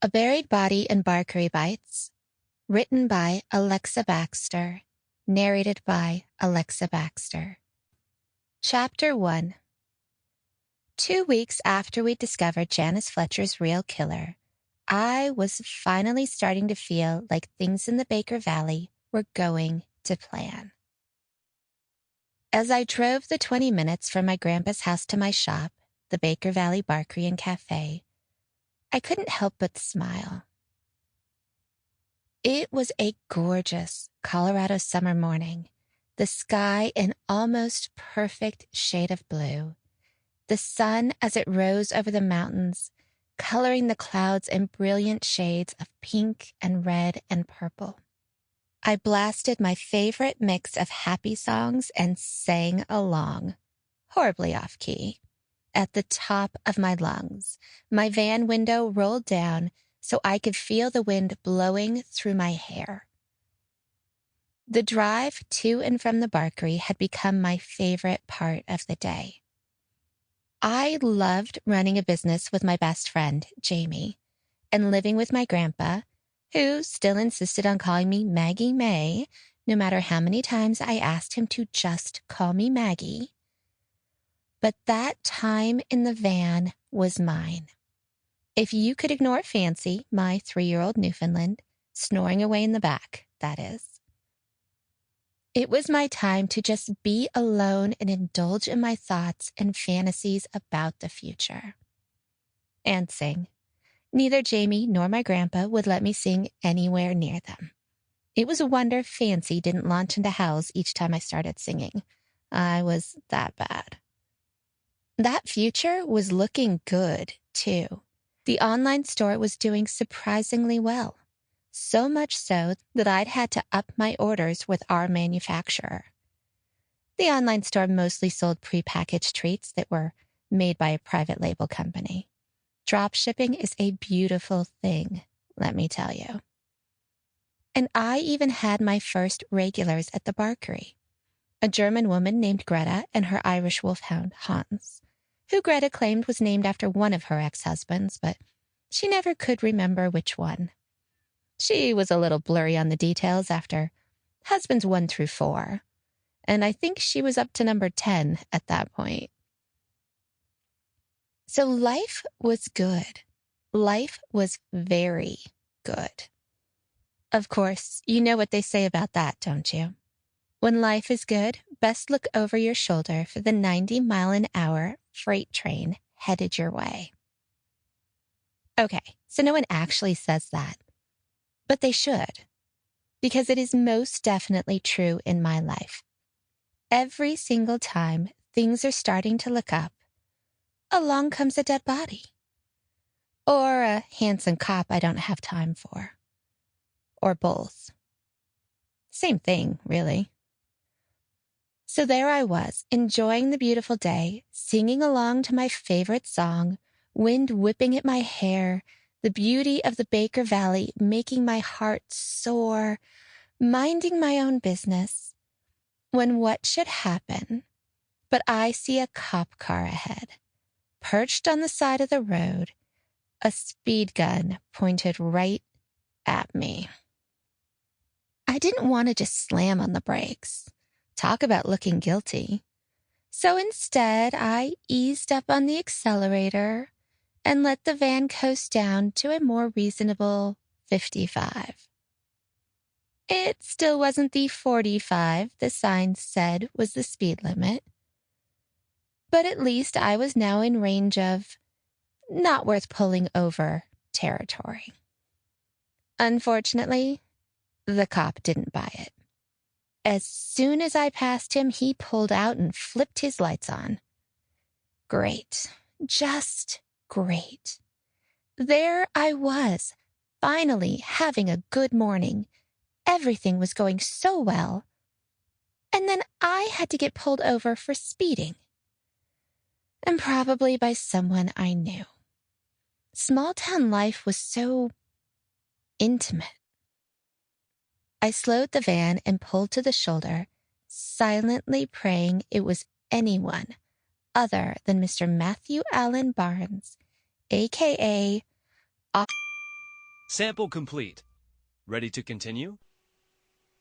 A Buried Body in Barkery Bites, written by Aleksa Baxter, narrated by Aleksa Baxter. Chapter 1. 2 weeks after we discovered Janice Fletcher's real killer, I was finally starting to feel like things in the Baker Valley were going to plan. As I drove the 20 minutes from my grandpa's house to my shop, the Baker Valley Barkery and Cafe, I couldn't help but smile. It was a gorgeous Colorado summer morning, the sky an almost perfect shade of blue, the sun as it rose over the mountains, coloring the clouds in brilliant shades of pink and red and purple. I blasted my favorite mix of happy songs and sang along, horribly off-key. At the top of my lungs, my van window rolled down so I could feel the wind blowing through my hair. The drive to and from the Barkery had become my favorite part of the day. I loved running a business with my best friend, Jamie, and living with my grandpa, who still insisted on calling me Maggie May, no matter how many times I asked him to just call me Maggie. But that time in the van was mine. If you could ignore Fancy, my 3-year-old Newfoundland, snoring away in the back, that is. It was my time to just be alone and indulge in my thoughts and fantasies about the future. And sing. Neither Jamie nor my grandpa would let me sing anywhere near them. It was a wonder Fancy didn't launch into howls each time I started singing. I was that bad. That future was looking good, too. The online store was doing surprisingly well, so much so that I'd had to up my orders with our manufacturer. The online store mostly sold prepackaged treats that were made by a private label company. Drop shipping is a beautiful thing, let me tell you. And I even had my first regulars at the Barkery, a German woman named Greta and her Irish wolfhound, Hans, who Greta claimed was named after one of her ex-husbands, but she never could remember which one. She was a little blurry on the details after husbands 1 through 4, and I think she was up to number 10 at that point. So life was good. Life was very good. Of course, you know what they say about that, don't you? When life is good, best look over your shoulder for the 90-mile-an-hour freight train headed your way. Okay, so no one actually says that, but they should, because it is most definitely true in my life. Every single time things are starting to look up, along comes a dead body. Or a handsome cop I don't have time for. Or both. Same thing, really. So there I was, enjoying the beautiful day, singing along to my favorite song, wind whipping at my hair, the beauty of the Baker Valley making my heart soar, minding my own business, when what should happen but I see a cop car ahead, perched on the side of the road, a speed gun pointed right at me. I didn't want to just slam on the brakes. Talk about looking guilty. So instead, I eased up on the accelerator and let the van coast down to a more reasonable 55. It still wasn't the 45 the sign said was the speed limit, but at least I was now in range of not worth pulling over territory. Unfortunately, the cop didn't buy it. As soon as I passed him, he pulled out and flipped his lights on. Great. Just great. There I was, finally having a good morning. Everything was going so well. And then I had to get pulled over for speeding. And probably by someone I knew. Small-town life was so intimate. I slowed the van and pulled to the shoulder, silently praying it was anyone other than Mr. Matthew Allen Barnes, a.k.a. Sample complete. Ready to continue?